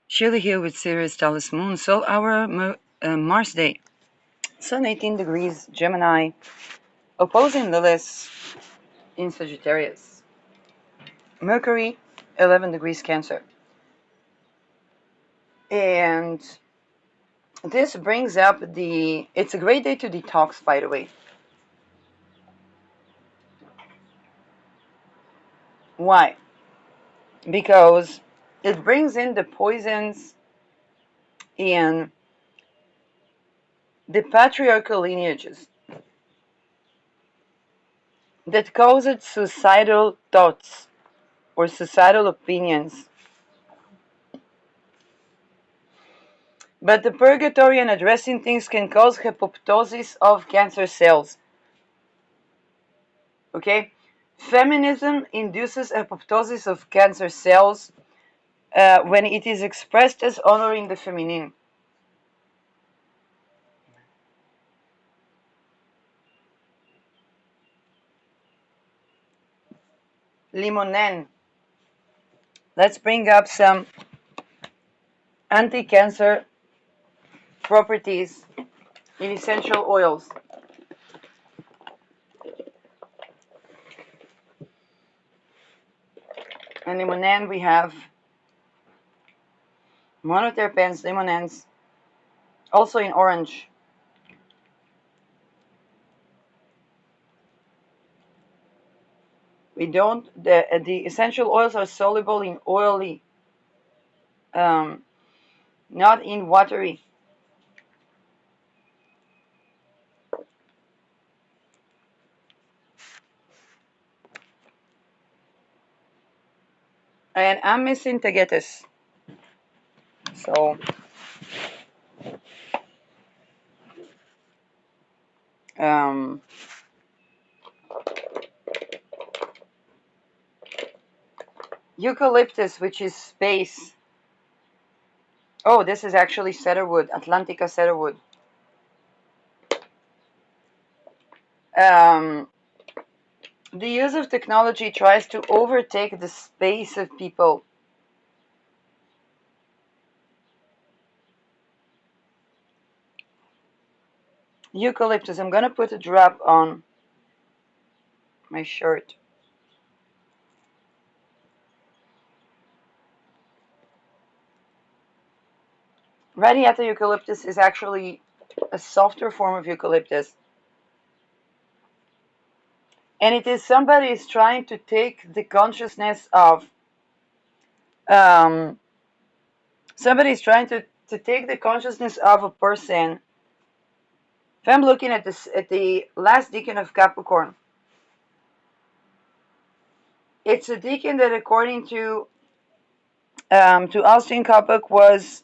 Shirley here with Sirius, Taurus Moon, Soul Hour, Mars Day. Sun 18 degrees, Gemini, opposing Lilith in Sagittarius. Mercury, 11 degrees, Cancer. And this brings up it's a great day to detox, by the way. Why? Because it brings in the poisons and the patriarchal lineages that caused suicidal thoughts or suicidal opinions. But the purgatory and addressing things can cause apoptosis of cancer cells. Okay? Feminism induces apoptosis of cancer cells when it is expressed as honoring the feminine. Limonen. Let's bring up some anti-cancer properties in essential oils. And limonen, we have monoterpenes, limonens, also in orange. We don't, the essential oils are soluble in oily, not in watery. And I'm missing tagetes. So, um, eucalyptus, which is space. Oh, this is actually cedarwood, Atlantica cedarwood. The use of technology tries to overtake the space of people. Eucalyptus, I'm gonna put a drop on my shirt. Radiata eucalyptus is actually a softer form of eucalyptus. And it is somebody is trying to take the consciousness of, somebody is trying to take the consciousness of a person. If I'm looking at this, at the last decan of Capricorn, it's a decan that, according to Austin Kopek, was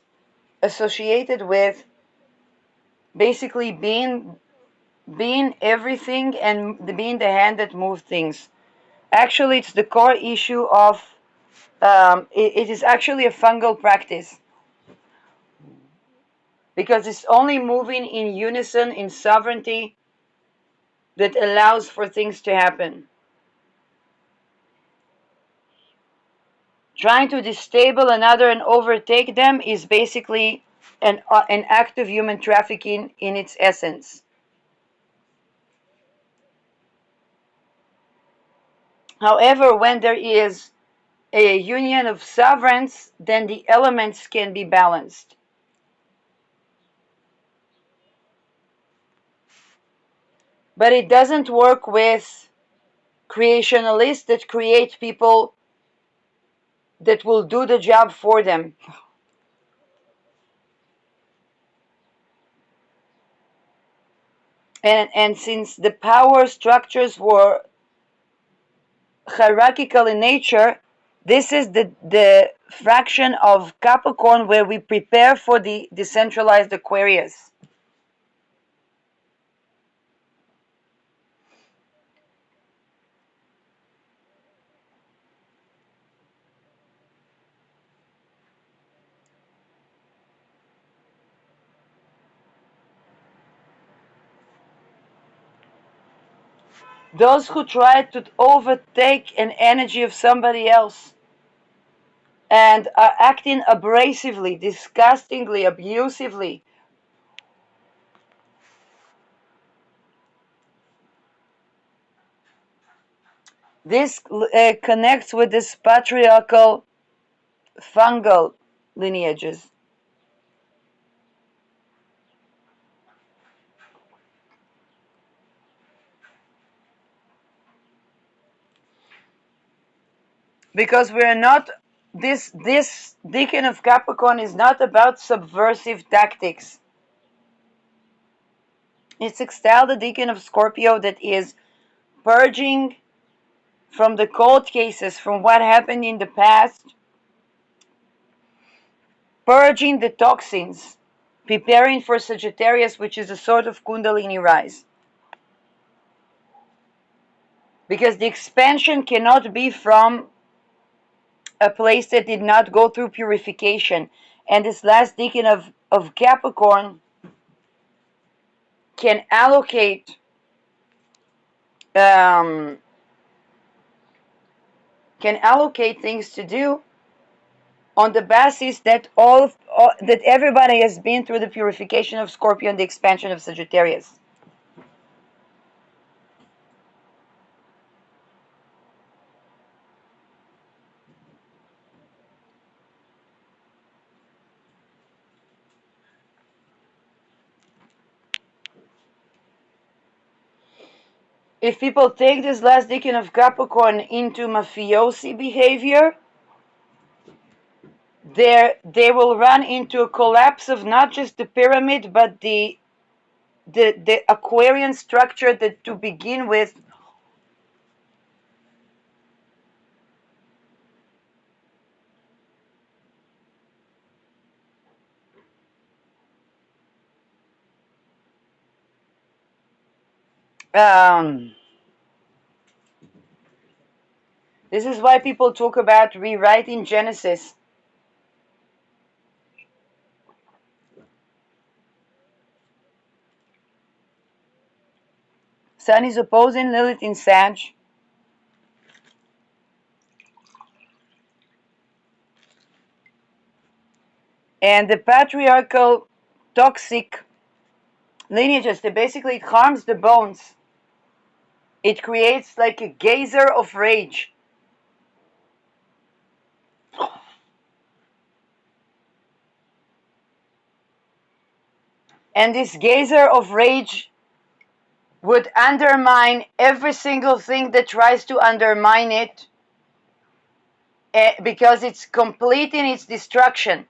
associated with basically being everything and being the hand that moves things. Actually, it's the core issue of it is actually a fungal practice because it's only moving in unison, in sovereignty, that allows for things to happen. Trying to destabilize another and overtake them is basically an act of human trafficking in its essence. However, when there is a union of sovereigns, then the elements can be balanced. But it doesn't work with creationalists that create people that will do the job for them. And since the power structures were hierarchical in nature, this is the fraction of Capricorn where we prepare for the decentralized Aquarius. Those who try to overtake an energy of somebody else and are acting abrasively, disgustingly, abusively. This connects with this patriarchal fungal lineages. Because we're not, this deacon of Capricorn is not about subversive tactics. It's still the deacon of Scorpio that is purging from the cold cases, from what happened in the past, purging the toxins, preparing for Sagittarius, which is a sort of Kundalini rise. Because the expansion cannot be from a place that did not go through purification. And this last deacon of Capricorn can allocate um, things to do on the basis that that everybody has been through the purification of Scorpio and the expansion of Sagittarius. If people take this last decan of Capricorn into mafiosi behavior, they will run into a collapse of not just the pyramid, but the Aquarian structure that to begin with um, this is why people talk about rewriting Genesis. Sun is opposing Lilith in Sag. And the patriarchal toxic lineages, that basically it harms the bones. It creates like a geyser of rage. And this geyser of rage would undermine every single thing that tries to undermine it, because it's complete in its destruction.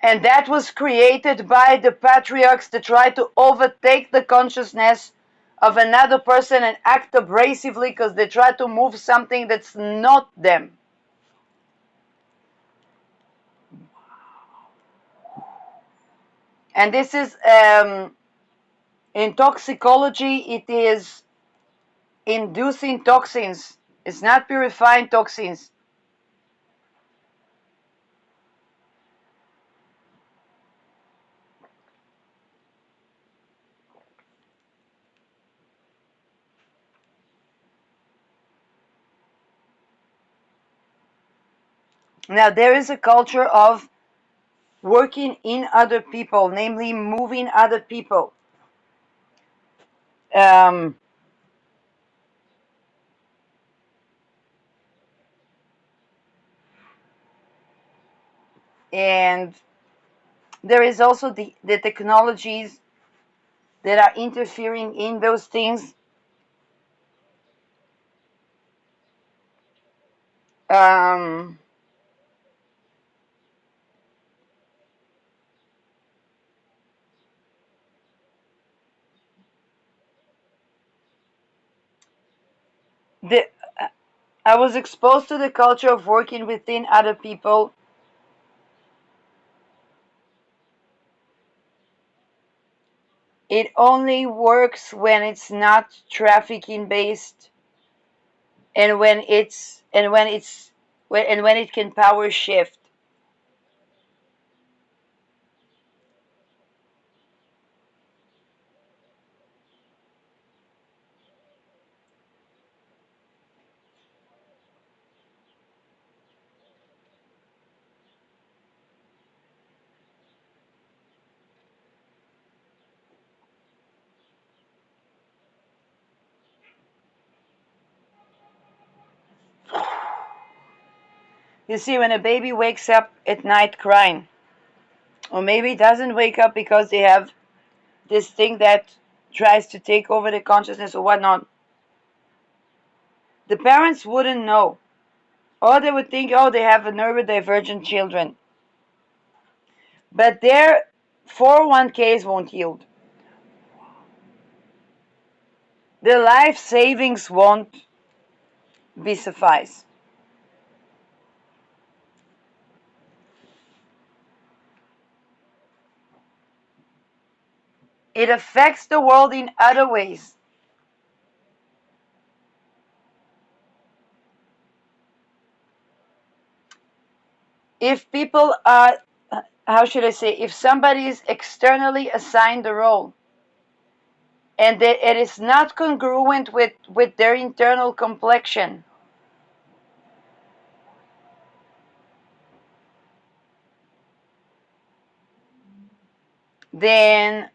And that was created by the patriarchs to try to overtake the consciousness of another person and act abrasively because they try to move something that's not them. And this is, in toxicology, it is inducing toxins. It's not purifying toxins. Now, there is a culture of working in other people, namely moving other people. Um, and there is also the technologies that are interfering in those things. Um, the, I was exposed to the culture of working within other people. It only works when it's not trafficking based, and when it can power shift. You see, when a baby wakes up at night crying, or maybe doesn't wake up because they have this thing that tries to take over the consciousness or whatnot, the parents wouldn't know. Or they would think, oh, they have a neurodivergent children. But their 401ks won't yield. Their life savings won't be suffice. It affects the world in other ways. If people are, how should I say, if somebody is externally assigned a role and that it is not congruent with their internal complexion, then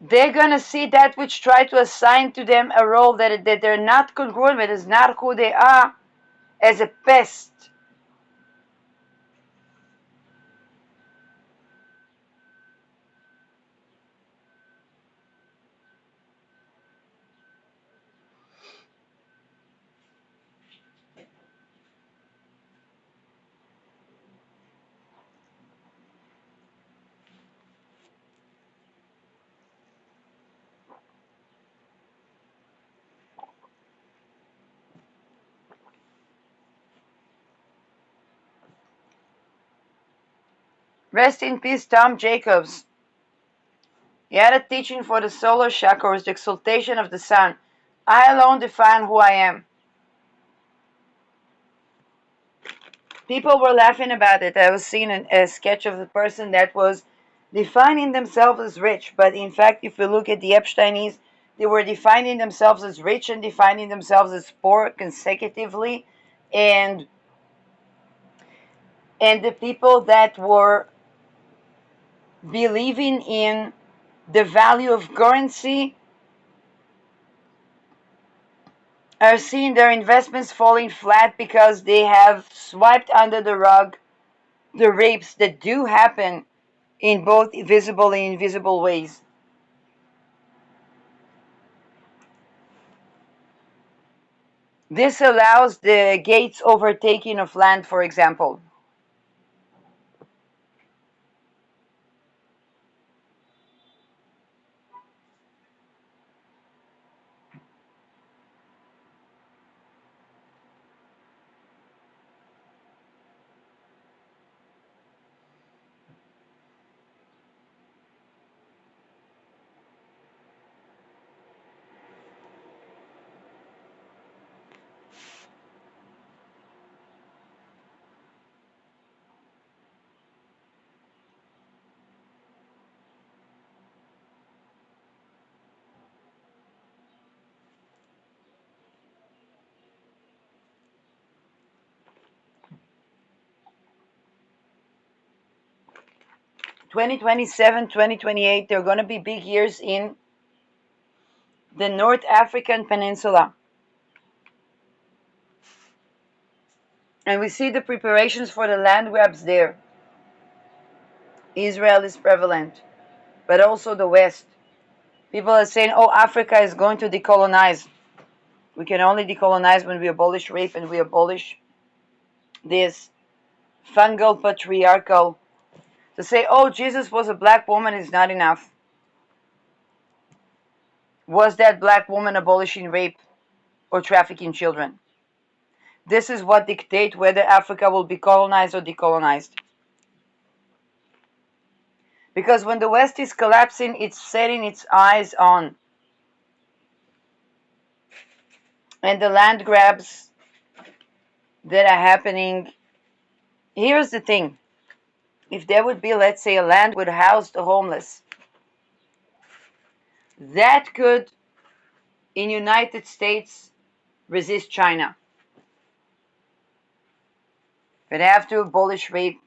they're going to see that which try to assign to them a role that they're not congruent with, is not who they are, as a pest. Rest in peace, Tom Jacobs. He had a teaching for the solar chakras, the exaltation of the sun. I alone define who I am. People were laughing about it. I was seeing a sketch of the person that was defining themselves as rich. But in fact, if you look at the Epsteinis, they were defining themselves as rich and defining themselves as poor consecutively. And the people that were believing in the value of currency are seeing their investments falling flat because they have swiped under the rug the rapes that do happen in both visible and invisible ways. This allows the Gates overtaking of land, for example. Twenty 2027, 2028, they're going to be big years in the North African Peninsula. And we see the preparations for the land grabs there. Israel is prevalent, but also the West. People are saying, oh, Africa is going to decolonize. We can only decolonize when we abolish rape and we abolish this fungal patriarchal. To say, oh, Jesus was a black woman is not enough. Was that black woman abolishing rape or trafficking children? This is what dictates whether Africa will be colonized or decolonized. Because when the West is collapsing, it's setting its eyes on. And the land grabs that are happening. Here's the thing. If there would be, let's say, a land would house the homeless, that could, in United States, resist China. But have to abolish rape.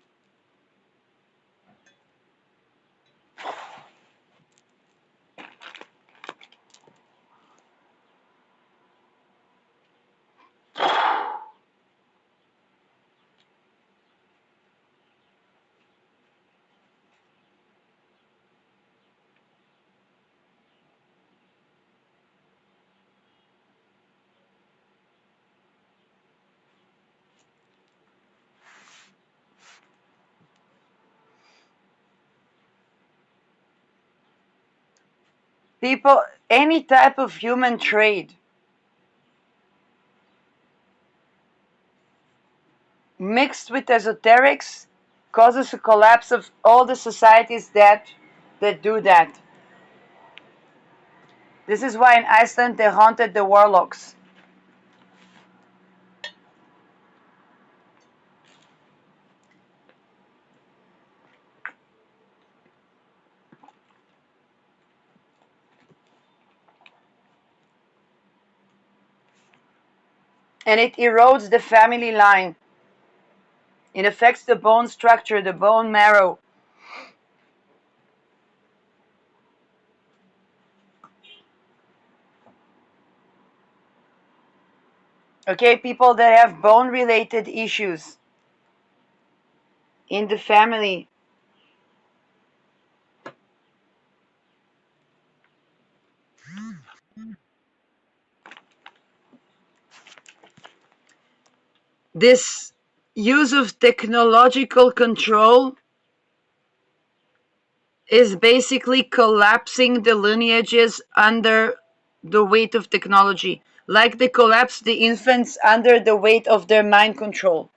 People, any type of human trade mixed with esoterics causes a collapse of all the societies that do that. This is why in Iceland they haunted the warlocks. And it erodes the family line. It affects the bone structure, the bone marrow. Okay, people that have bone related issues in the family. This use of technological control is basically collapsing the lineages under the weight of technology, like they collapse the infants under the weight of their mind control.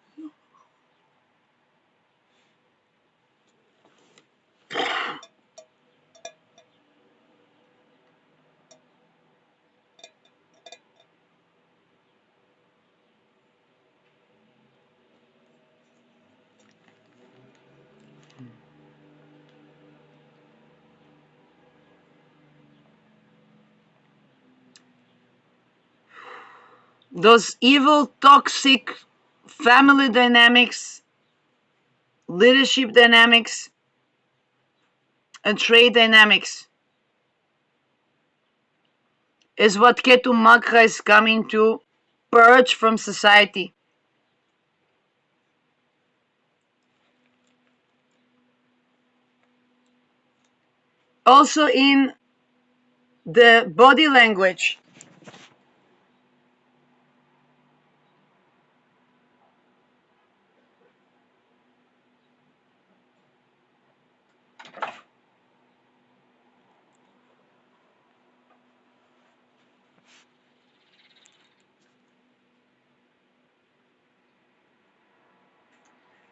Those evil, toxic family dynamics, leadership dynamics, and trade dynamics is what Ketu Makra is coming to purge from society. Also in the body language.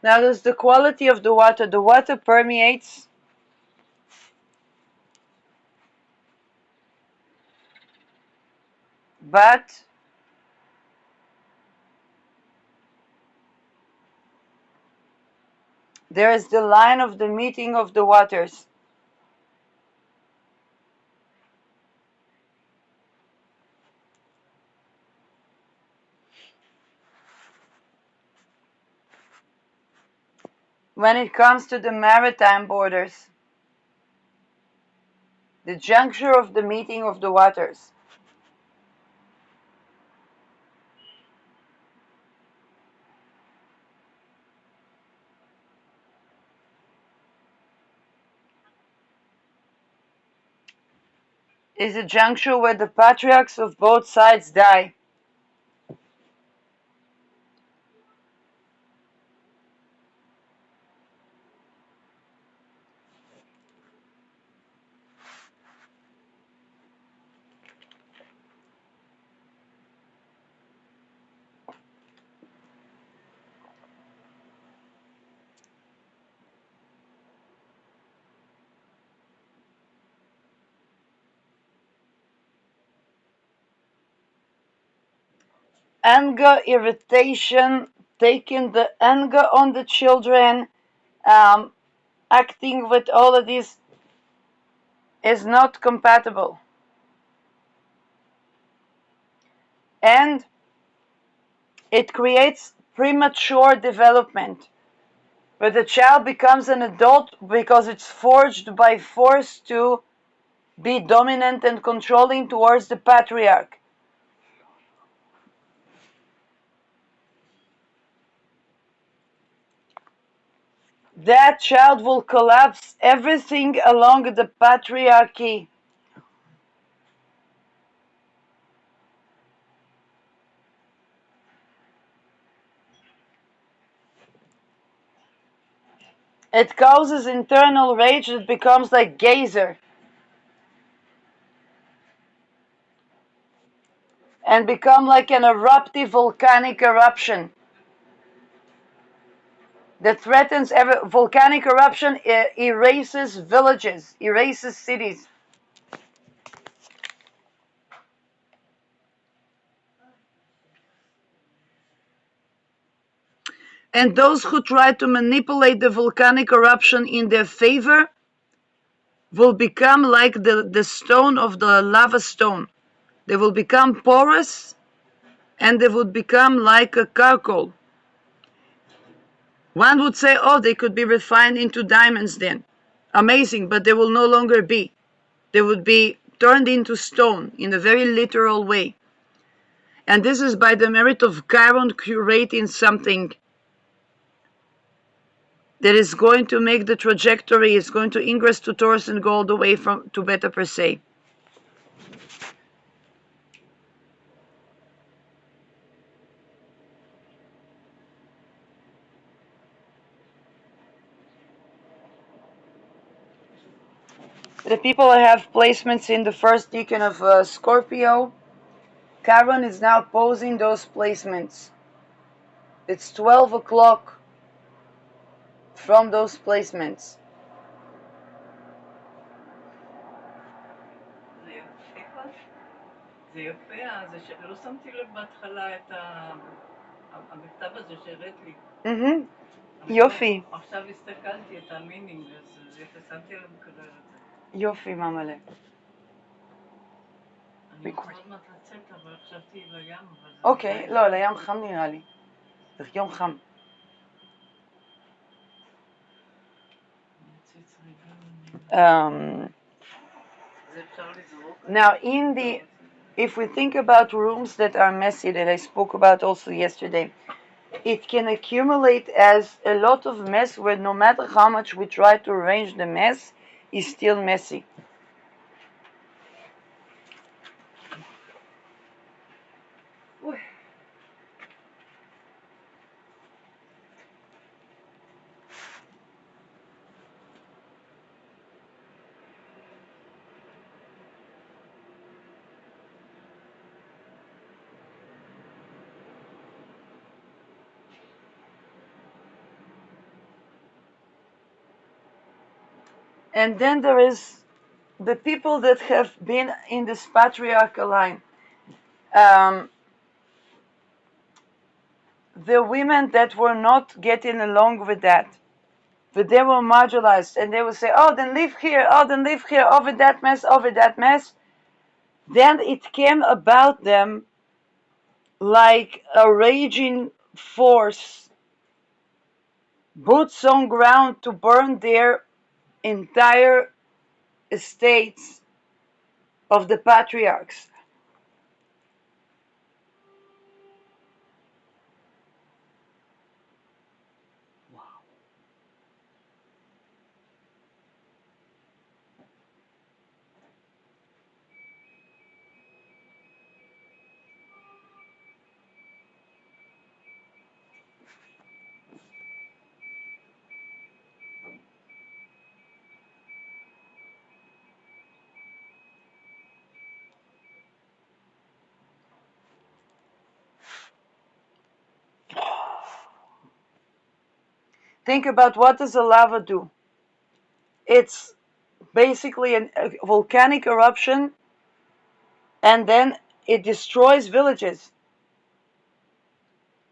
Now there's the quality of the water. The water permeates, but there is the line of the meeting of the waters. When it comes to the maritime borders, the juncture of the meeting of the waters. Is a juncture where the patriarchs of both sides die. Anger, irritation, taking the anger on the children, um, acting with all of this is not compatible. And it creates premature development, where the child becomes an adult because it's forged by force to be dominant and controlling towards the patriarch. That child will collapse everything along the patriarchy. It causes internal rage that becomes like geyser. and become like an eruptive volcanic eruption that threatens volcanic eruption, erases villages, erases cities. And those who try to manipulate the volcanic eruption in their favor will become like the stone of the lava stone. They will become porous and they would become like a charcoal. One would say, oh, they could be refined into diamonds then. Amazing, but they will no longer be. They would be turned into stone in a very literal way. And this is by the merit of Chiron curating something that is going to make the trajectory, is going to ingress to Taurus and go all the way to Beta Persei. The people that have placements in the first decan of Scorpio, Chiron is now posing those placements. It's 12 o'clock from those placements. זה יפה, לא שמתי לב בהתחלה את המכתב הזה שהראית לי. יופי. עכשיו הסתכלתי את המינינג, אז שמתי לב מקרר את זה. יופי, ממלא. אני עוד מעט לצאת, אבל חשבתי לים. אוקיי, לא, לים חם נראה לי. זה יום חם. Now, if we think about rooms that are messy, that I spoke about also yesterday, it can accumulate as a lot of mess where no matter how much we try to arrange the mess, it's still messy. And then there is the people that have been in this patriarchal line. The women that were not getting along with that, but they were marginalized, and they would say, oh, then live here, over that mess. Then it came about them like a raging force, boots on ground to burn their entire estates of the patriarchs. Wow. Think about what does a lava do? It's basically a volcanic eruption, and then it destroys villages.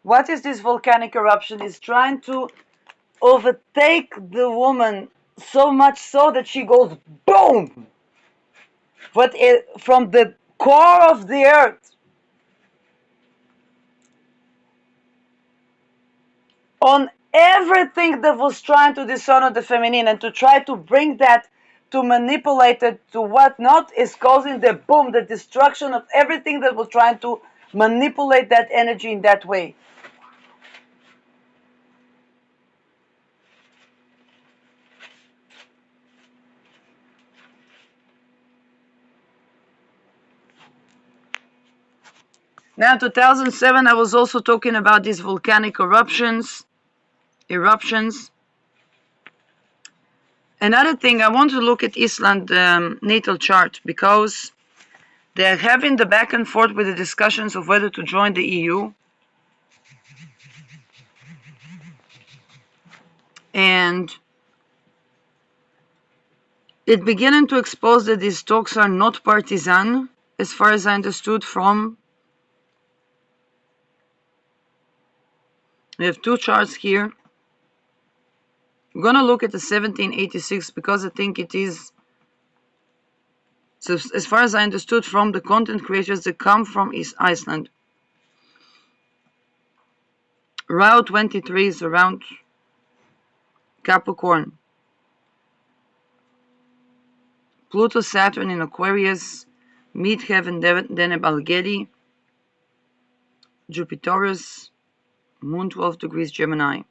What is this volcanic eruption? It's trying to overtake the woman so much so that she goes boom. But from the core of the earth, on everything that was trying to dishonor the feminine and to try to bring that, to manipulate it to what not, is causing the boom, the destruction of everything that was trying to manipulate that energy in that way. Now, in 2007, I was also talking about these volcanic eruptions. Another thing, I want to look at Iceland natal chart, because They're having the back and forth with the discussions of whether to join the EU. And it beginning to expose that these talks are not partisan, as far as I understood from. We have two charts here. We're going to look at the 1786 because I think it is. So as far as I understood from the content creators that come from East Iceland. Route 23 is around Capricorn. Pluto, Saturn in Aquarius, Midheaven, Deneb Algedi, Jupiterus, Moon 12 degrees Gemini.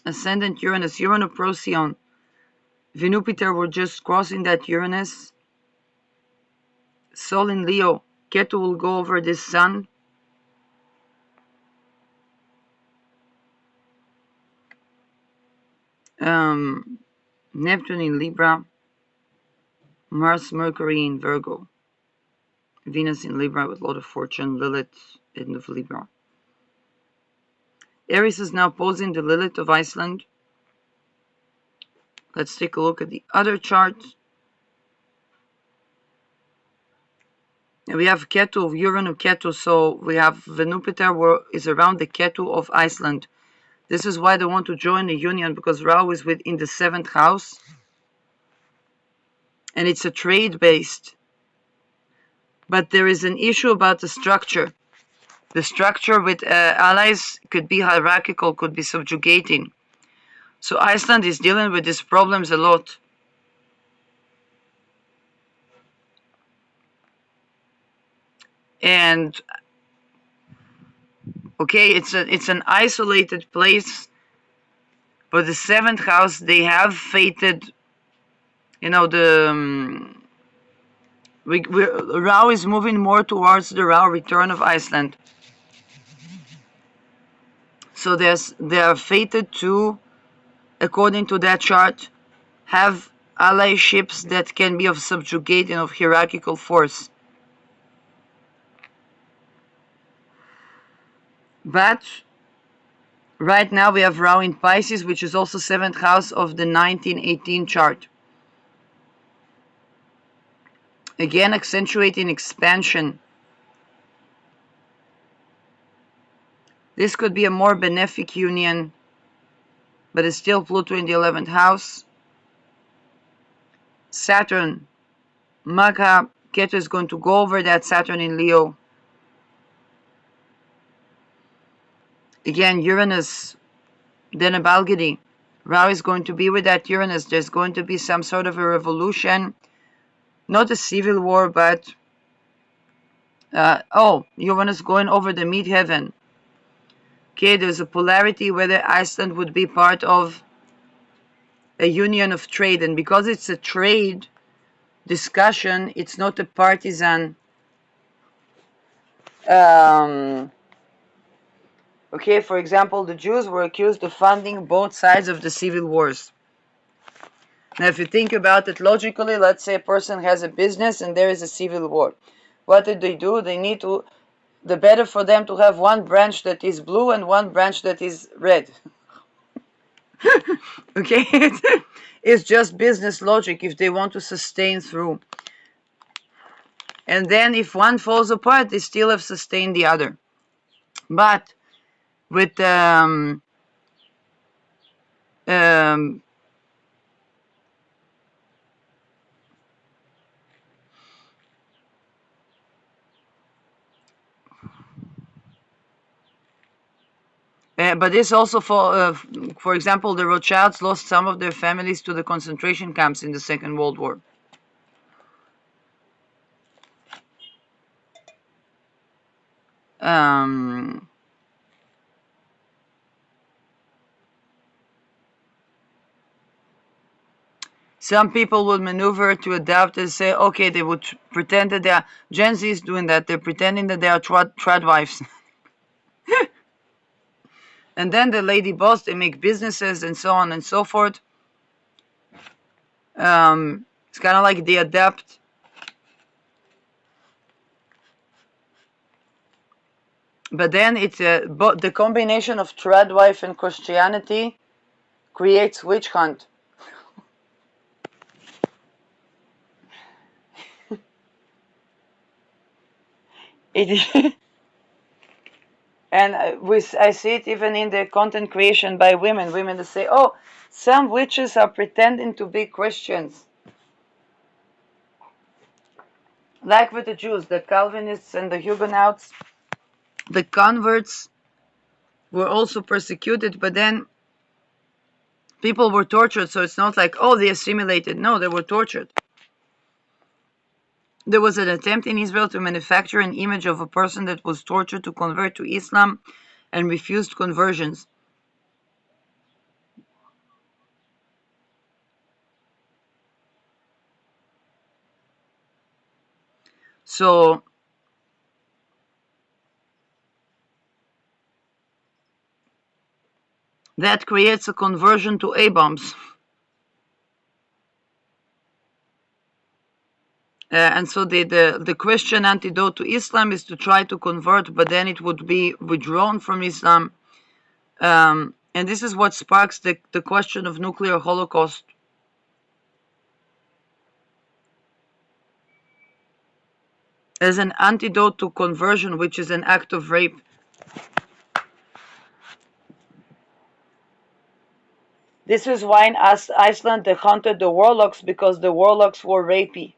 Ascendant Uranus, Uranus Procyon. Venupiter were just crossing that Uranus. Sol in Leo. Ketu will go over this Sun. Neptune in Libra. Mars, Mercury in Virgo. Venus in Libra with a lot of fortune. Lilith, end of Libra. Aries is now opposing the Lilith of Iceland. Let's take a look at the other chart. And we have Ketu, Uranus Ketu, so we have Venupiter is around the Ketu of Iceland. This is why they want to join the union, because Rahu is in the 7th house. And it's a trade-based. But there is an issue about the structure. The structure with allies could be hierarchical, could be subjugating. So Iceland is dealing with these problems a lot. And okay, it's an isolated place, but the 7th house, they have fated, Rahu is moving more towards the Rahu return of Iceland. So they are fated to, according to that chart, have ally ships that can be of subjugating, of hierarchical force. But right now we have Rahu in Pisces, which is also 7th house of the 1918 chart. Again, accentuating expansion. This could be a more benefic union, but it's still Pluto in the 11th house. Saturn, Magha, Ketu is going to go over that Saturn in Leo. Again, Uranus, then Balgadi. Rahu is going to be with that Uranus. There's going to be some sort of a revolution. Not a civil war, but Uranus going over the midheaven. Okay, there's a polarity whether Iceland would be part of a union of trade. And because it's a trade discussion, it's not a partisan. Okay, for example, the Jews were accused of funding both sides of the civil wars. Now, if you think about it logically, let's say a person has a business and there is a civil war. What do? They need to, the better for them to have one branch that is blue and one branch that is red. Okay, it's just business logic if they want to sustain through. And then if one falls apart, they still have sustained the other. But with but this also for example, the Rothschilds lost some of their families to the concentration camps in the Second World War. Some people would maneuver to adapt and say, okay, they would pretend that they are, Gen Z is doing that, they're pretending that they are tradwives. And then the lady boss, they make businesses and so on and so forth. It's kind of like they adapt But then it's the combination of tradwife and Christianity creates witch hunt. It and I see it even in the content creation by women. Women that say, "Oh, some witches are pretending to be Christians," like with the Jews, the Calvinists and the Huguenots. The converts were also persecuted, but then people were tortured. So it's not like, oh, they assimilated. No, they were tortured. There was an attempt in Israel to manufacture an image of a person that was tortured to convert to Islam and refused conversions. So that creates a conversion to A-bombs. And so the Christian antidote to Islam is to try to convert, but then it would be withdrawn from Islam. And this is what sparks the question of nuclear holocaust. As an antidote to conversion, which is an act of rape. This is why in Iceland they hunted the warlocks, because the warlocks were rapey.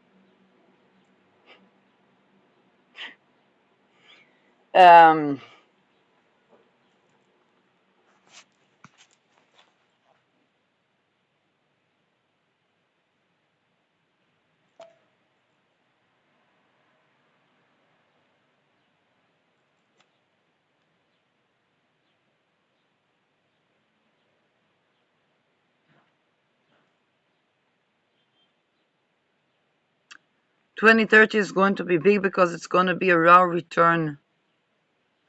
2030 is going to be big because it's going to be a raw return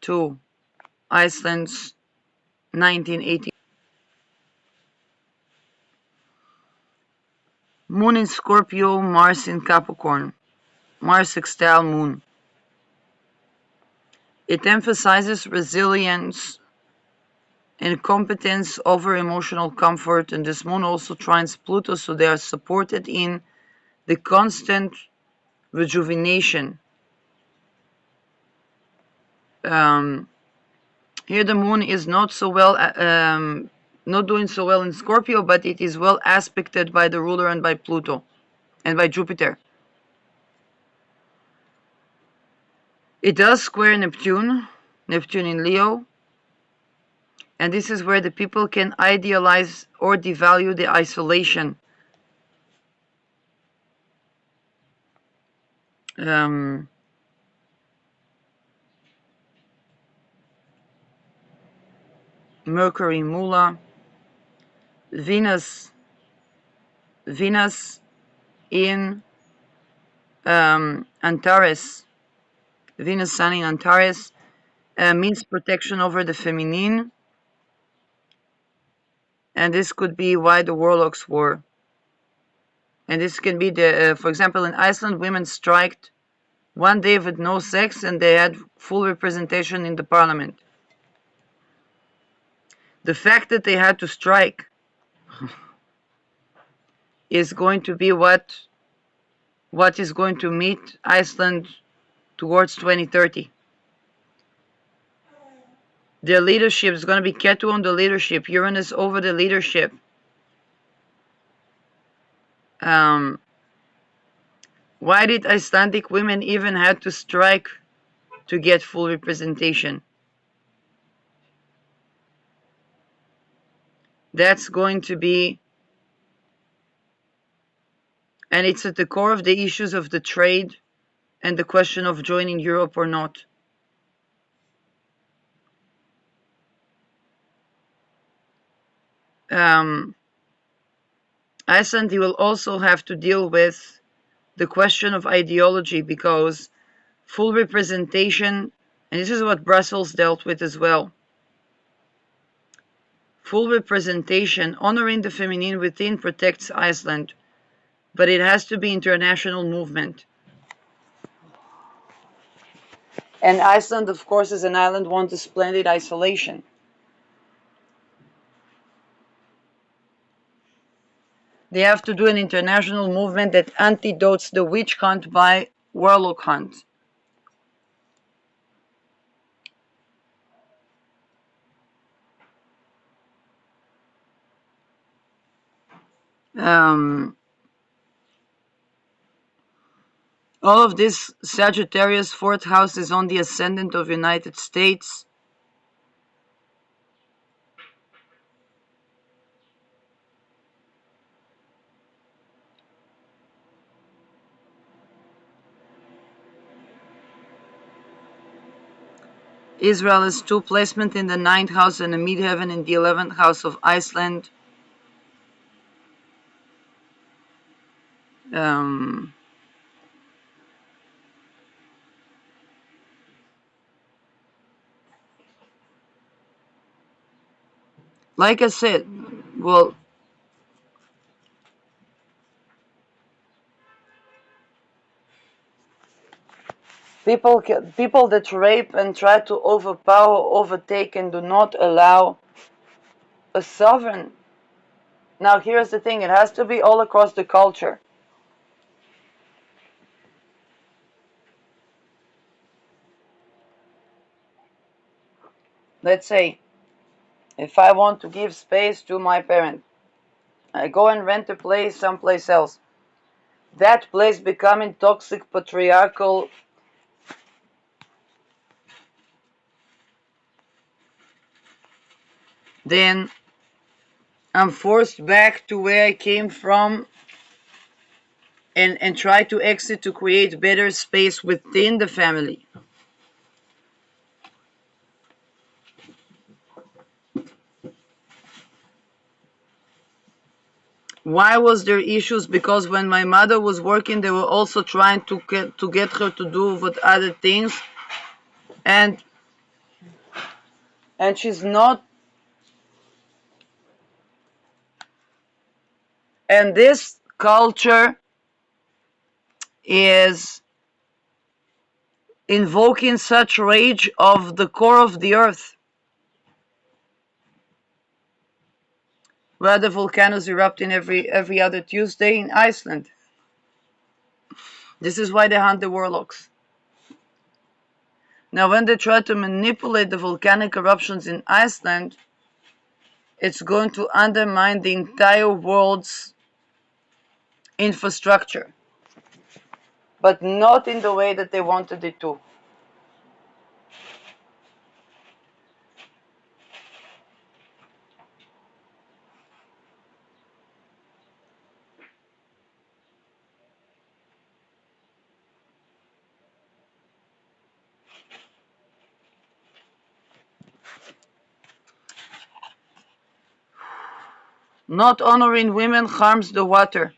to Iceland's 1980. Moon in Scorpio, Mars in Capricorn. Mars sextile Moon. It emphasizes resilience and competence over emotional comfort, and this Moon also trines Pluto, so they are supported in the constant rejuvenation. Here the Moon is not doing so well in Scorpio, but it is well aspected by the ruler and by Pluto and by Jupiter. It does square Neptune in Leo, and this is where the people can idealize or devalue the isolation. Mercury Mula, Venus in Antares, Venus Sun in Antares means protection over the feminine, and this could be why the warlocks were. And this can be for example, in Iceland, women striked one day with no sex, and they had full representation in the parliament. The fact that they had to strike is going to be what is going to meet Iceland towards 2030. Their leadership is going to be Ketu on the leadership, Uranus over the leadership. Why did Icelandic women even have to strike to get full representation? That's going to be, and it's at the core of the issues of the trade and the question of joining Europe or not. Iceland will also have to deal with the question of ideology, because full representation, and this is what Brussels dealt with as well, full representation, honoring the feminine within protects Iceland, but it has to be international movement. And Iceland, of course, as an island, wants a splendid isolation. They have to do an international movement that antidotes the witch hunt by warlock hunt. All of this Sagittarius fourth house is on the ascendant of United States. Israel has 2 placement in the 9th house and a midheaven in the 11th house of Iceland. Like I said, well, people that rape and try to overpower, overtake, and do not allow a sovereign. Now, here's the thing: it has to be all across the culture. Let's say, if I want to give space to my parent, I go and rent a place someplace else. That place becoming toxic, patriarchal, then I'm forced back to where I came from and try to exit to create better space within the family. Why was there issues? Because when my mother was working, they were also trying to get her to do with other things, and she's not. And this culture is invoking such rage of the core of the earth, where the volcanoes erupting every other Tuesday in Iceland. This is why they hunt the warlocks. Now, when they try to manipulate the volcanic eruptions in Iceland, it's going to undermine the entire world's infrastructure, but not in the way that they wanted it to. Not honoring women harms the water.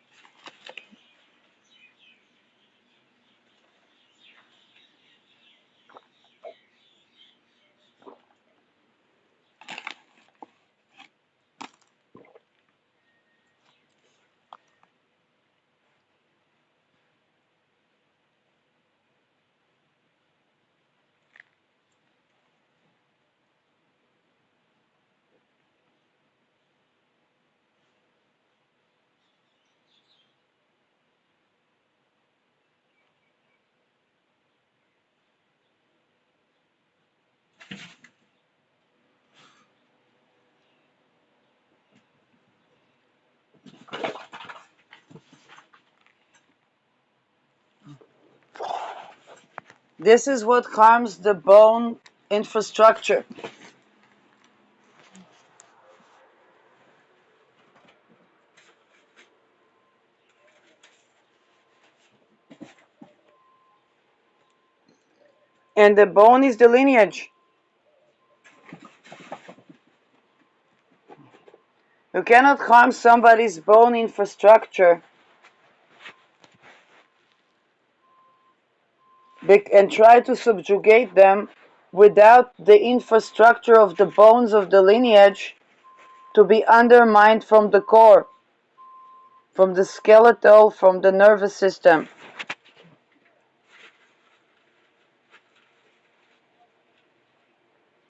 This is what harms the bone infrastructure. And the bone is the lineage. You cannot harm somebody's bone infrastructure and try to subjugate them without the infrastructure of the bones of the lineage to be undermined from the core, from the skeletal, from the nervous system.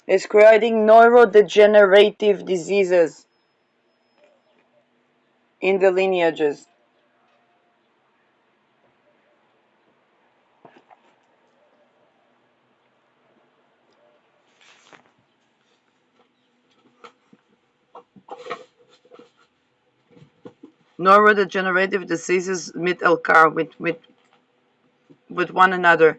It's creating neurodegenerative diseases in the lineages. Neurodegenerative diseases mit elkar, with one another.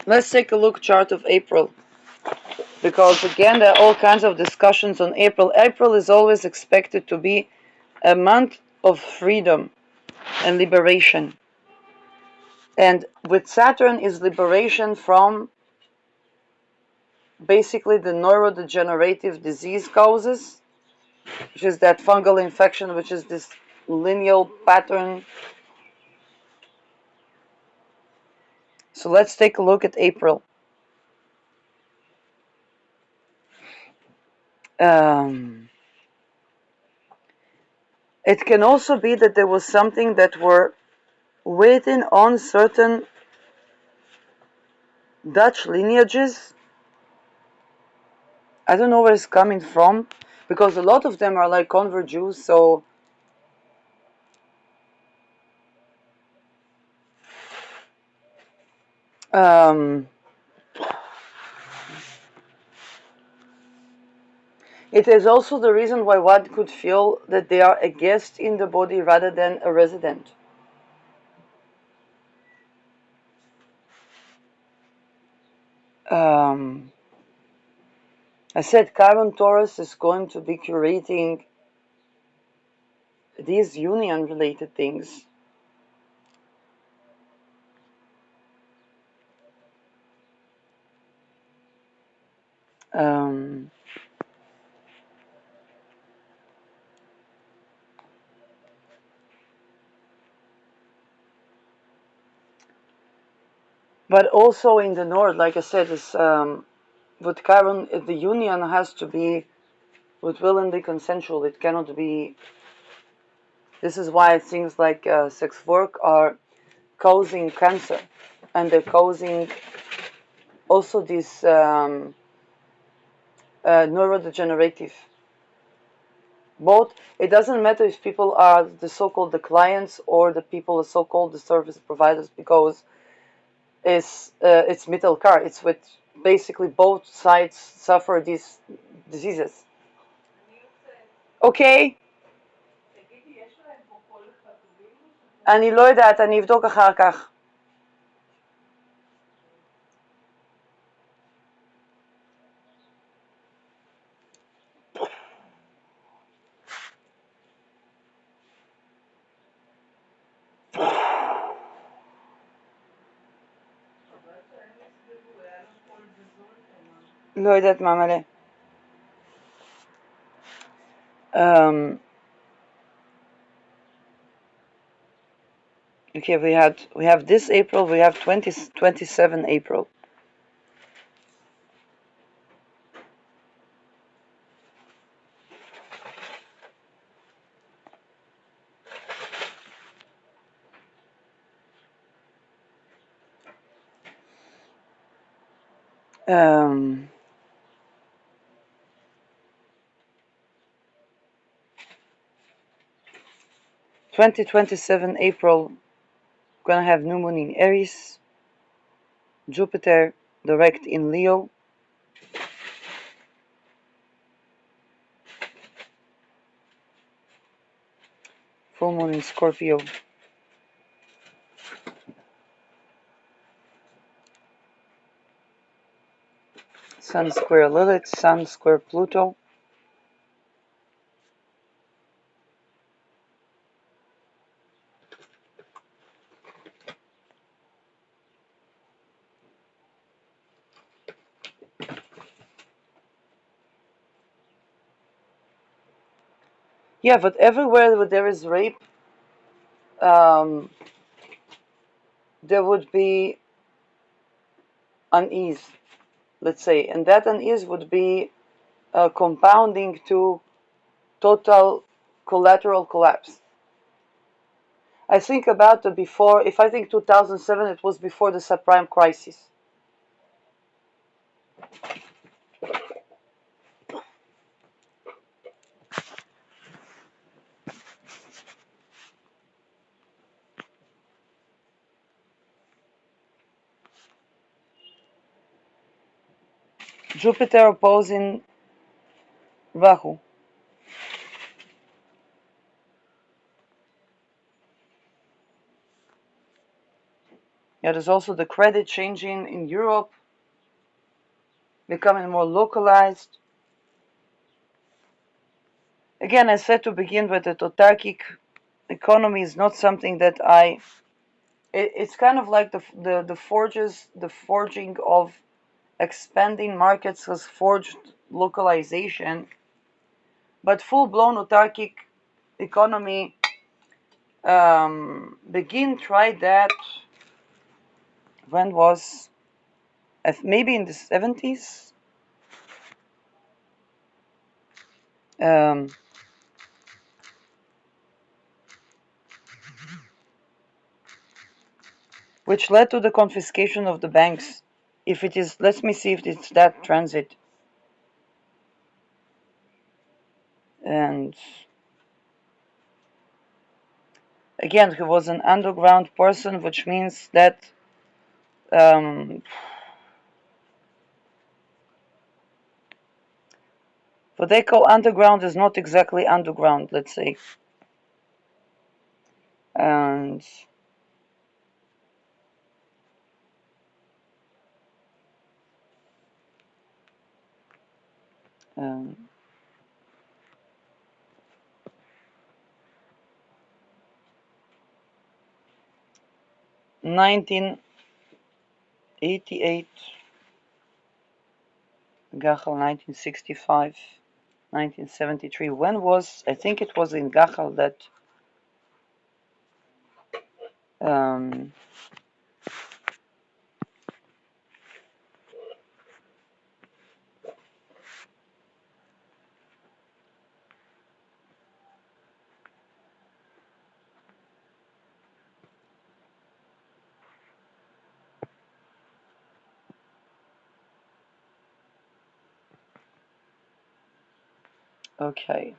Let's take a look chart of April, because again there are all kinds of discussions on April. April is always expected to be a month of freedom and liberation. And with Saturn is liberation from basically the neurodegenerative disease causes, which is that fungal infection, which is this lineal pattern. So let's take a look at April. It can also be that there was something that were waiting on certain Dutch lineages. I don't know where it's coming from, because a lot of them are like convert Jews, so it is also the reason why one could feel that they are a guest in the body rather than a resident. I said Chiron Taurus is going to be curating these union related things. Um, but also in the north, like I said, is with Chiron, the union has to be with will and be consensual. It cannot be. This is why things like sex work are causing cancer, and they're causing also this neurodegenerative. Both, it doesn't matter if people are the so-called the clients or the people the so-called the service providers, because it's middle car. It's with basically both sides suffer these diseases. אוקיי? אני לא יודעת, אני אבדוק אחר כך. לא יודעת מה מלא. Okay, we have this April, we have 27 April. Um, 2027 April, gonna have new moon in Aries, Jupiter direct in Leo, full moon in Scorpio, Sun square Lilith, Sun square Pluto. Yeah, but everywhere where there is rape, there would be unease, let's say, and that unease would be compounding to total collateral collapse. I think about the before, if I think 2007, it was before the subprime crisis. Jupiter opposing Rahu. Yeah, there's also the credit changing in Europe, becoming more localized. Again, I said to begin with that autarkic economy is not something that it's kind of like the forging of expanding markets has forged localization, but full-blown autarkic economy begin tried that when was maybe in the 70s, um, which led to the confiscation of the banks. If it is, let me see if it's that transit. And again, he was an underground person, which means that um, what they call underground is not exactly underground, let's say. And 1988, Gachal 1965, 1973. When was, I think it was in Gachal that um, okay,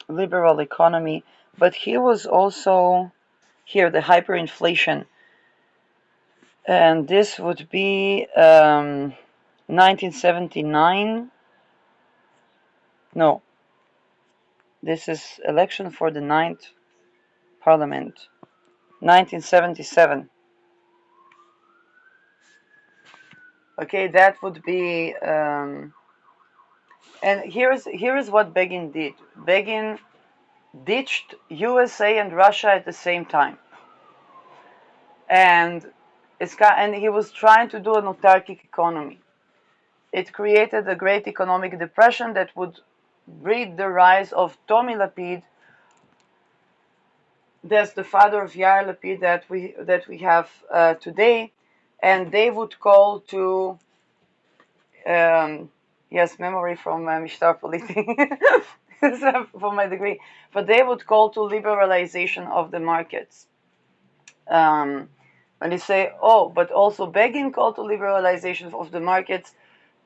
liberal economy, but he was also here the hyperinflation, and this would be 1979. No, this is election for the ninth parliament, 1977. Okay, that would be, and here is what Begin did. Begin ditched USA and Russia at the same time, and and he was trying to do an autarkic economy. It created a great economic depression that would breed the rise of Tommy Lapid. That's the father of Yair Lapid that we have today, and they would call to yes, memory from Mishtar Politi for my degree, but they would call to liberalization of the markets. When they say, oh, but also Begin called to liberalization of the markets,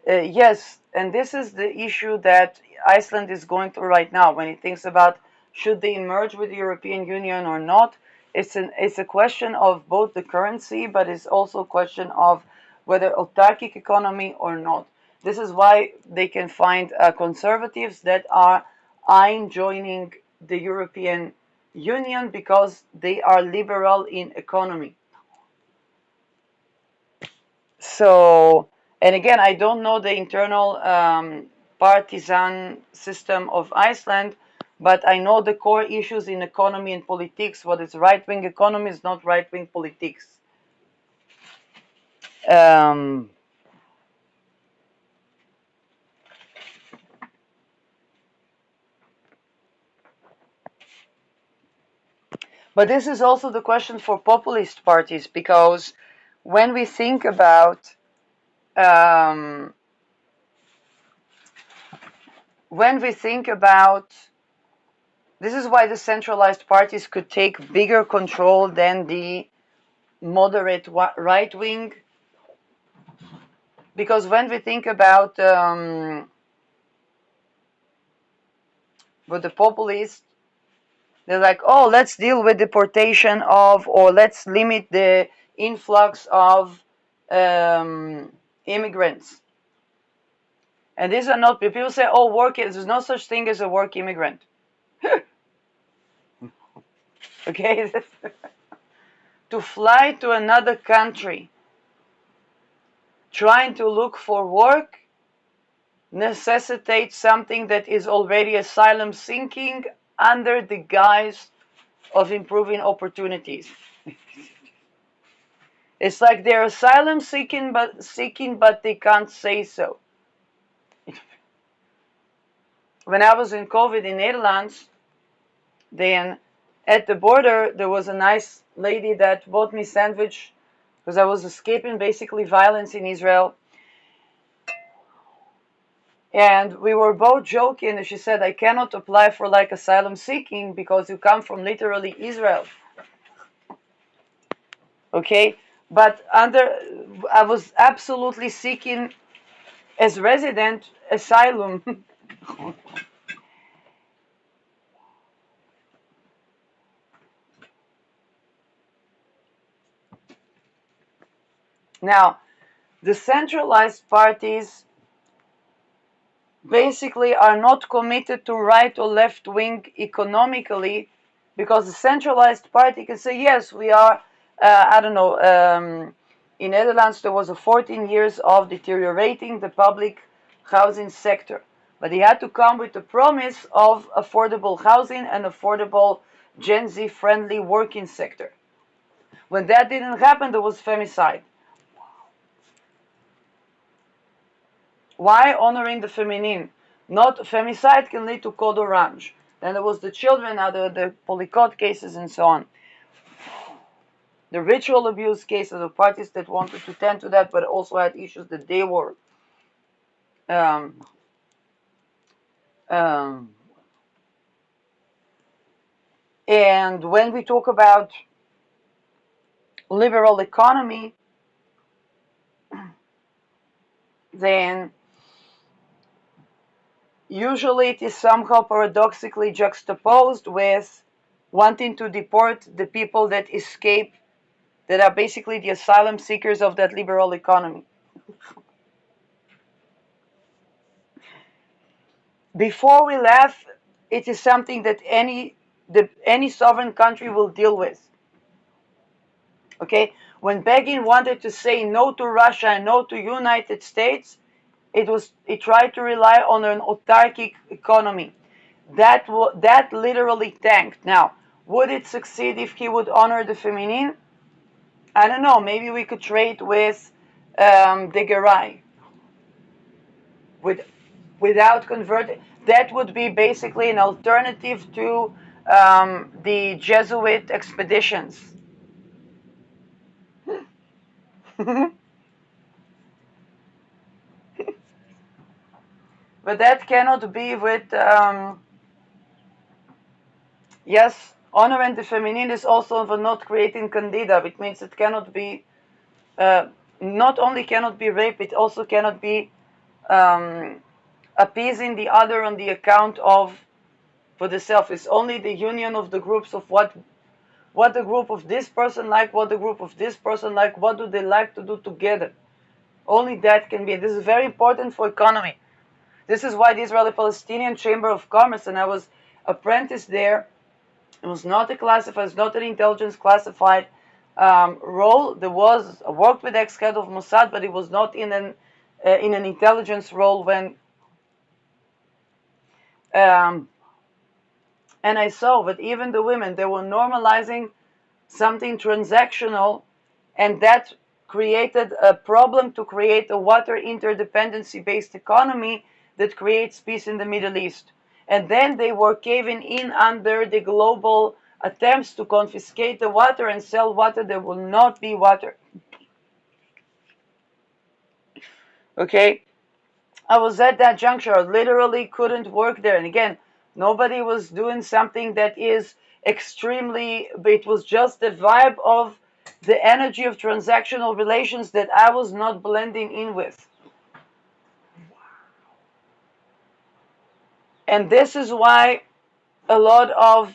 yes, and this is the issue that Iceland is going through right now when it thinks about should they merge with the European Union or not. It's a question of both the currency, but it's also a question of whether autarkic economy or not. This is why they can find conservatives that are eyeing joining the European Union because they are liberal in economy. So, and again, I don't know the internal partisan system of Iceland, but I know the core issues in economy and politics. What is right-wing economy is not right-wing politics. Um, but this is also the question for populist parties because when we think about um, when we think about this is why the centralized parties could take bigger control than the moderate right wing, because when we think about with the populists, they're like, oh, let's deal with deportation of, or let's limit the influx of immigrants. And these are not, people say, oh, there's no such thing as a work immigrant. Okay? To fly to another country trying to look for work necessitates something that is already asylum seeking under the guise of improving opportunities. It's like they're asylum seeking, but they can't say so. When I was in COVID in Netherlands, then at the border there was a nice lady that bought me sandwich because I was escaping basically violence in Israel. And we were both joking, and she said, I cannot apply for like asylum seeking because you come from literally Israel. Okay? But I was absolutely seeking as resident asylum. Now, the centralized parties basically are not committed to right or left wing economically, because the centralized party can say, yes, we are, I don't know, in Netherlands there was a 14 years of deteriorating the public housing sector. But he had to come with the promise of affordable housing and affordable Gen Z friendly working sector. When that didn't happen, there was femicide. Why honoring the feminine? Not femicide can lead to code orange. Then there was the children, the polycot cases and so on. The ritual abuse cases of parties that wanted to tend to that, but also had issues that they were um, um, and when we talk about liberal economy, then usually it is somehow paradoxically juxtaposed with wanting to deport the people that escape, that are basically the asylum seekers of that liberal economy. Before we laugh, it is something that any sovereign country will deal with. Okay, when Begin wanted to say no to Russia and no to United States, it tried to rely on an autarkic economy. That literally tanked. Now, would it succeed if he would honor the feminine? I don't know. Maybe we could trade with the Gerai, with without converting. That would be basically an alternative to the Jesuit expeditions. But that cannot be with, yes, honor and the feminine is also for not creating candida, which means it cannot be, not only cannot be rape, it also cannot be appeasing the other on the account of for the self. It's only the union of the groups of what the group of this person like, what the group of this person like, what do they like to do together. Only that can be. This is very important for economy. This is why the Israeli-Palestinian Chamber of Commerce, and I was apprenticed there, it was not a classified, it's not an intelligence classified role. There was, I worked with ex-head of Mossad, but it was not in an intelligence role when, and I saw that even the women, they were normalizing something transactional, and that created a problem to create a water interdependency based economy that creates peace in the Middle East. And then they were caving in under the global attempts to confiscate the water and sell water that will not be water. Okay, I was at that juncture. I literally couldn't work there. And again, nobody was doing something that is extremely, it was just the vibe of the energy of transactional relations that I was not blending in with. And this is why a lot of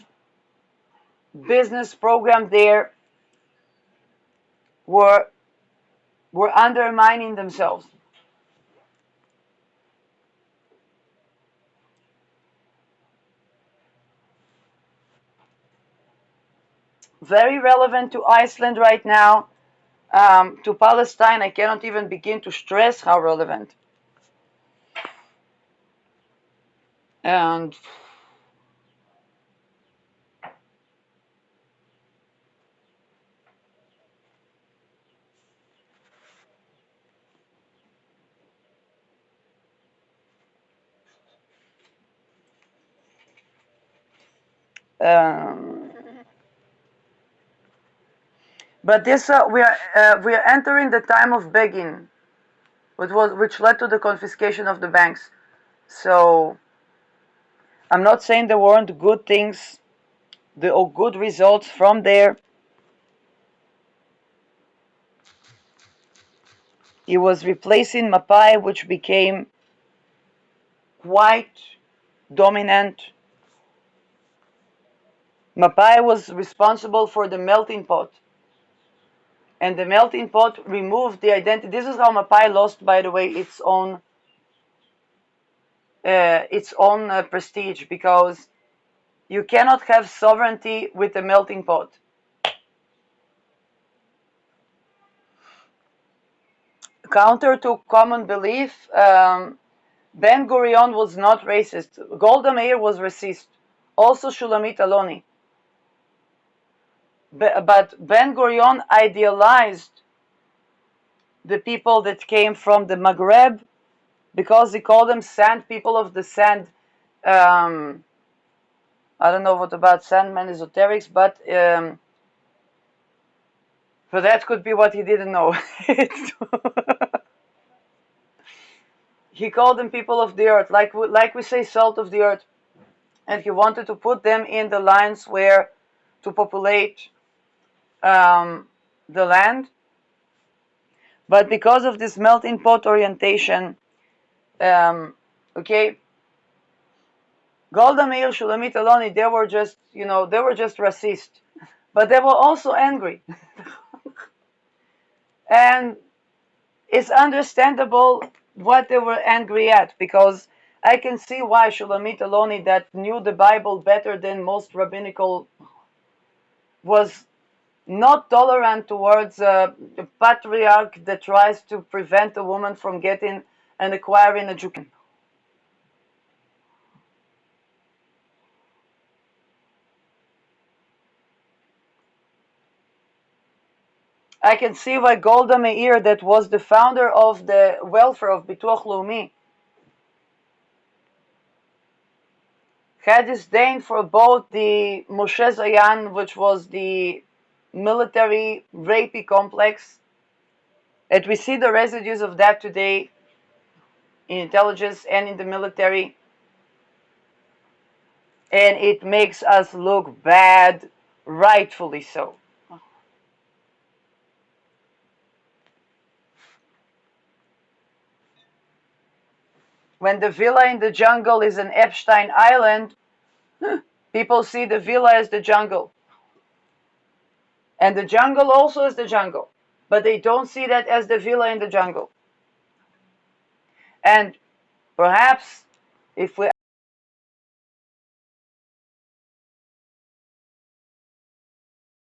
business programs there were undermining themselves. Very relevant to Iceland right now, to Palestine. I cannot even begin to stress how relevant. And um, but this we are entering the time of begging, which led to the confiscation of the banks. So I'm not saying there weren't good things, or good results from there. He was replacing Mapai, which became quite dominant. Mapai was responsible for the melting pot, and the melting pot removed the identity. This is how Mapai lost, by the way, its own prestige, because you cannot have sovereignty with a melting pot. Counter to common belief, Ben Gurion was not racist. Golda Meir was racist. Also Shulamit Aloni. But Ben Gurion idealized the people that came from the Maghreb because he called them sand people of the sand. I don't know what about Sandman esoterics, but that could be what he didn't know. He called them people of the earth, like we say, salt of the earth, and he wanted to put them in the lines where to populate the land. But because of this melting pot orientation, okay, Golda Meir, Shulamit Aloni, they were just racist, but they were also angry, and it's understandable what they were angry at, because I can see why Shulamit Aloni, that knew the Bible better than most rabbinical, was not tolerant towards a patriarch that tries to prevent a woman from getting and acquiring education. I can see why Golda Meir, that was the founder of the welfare of Bituach Leumi, had disdain for both the Moshe Zayan, which was the military rapey complex, and we see the residues of that today in intelligence and in the military, and it makes us look bad, rightfully so. When the villa in the jungle is an Epstein Island, people see the villa as the jungle. And the jungle also is the jungle. But they don't see that as the villa in the jungle. And perhaps if we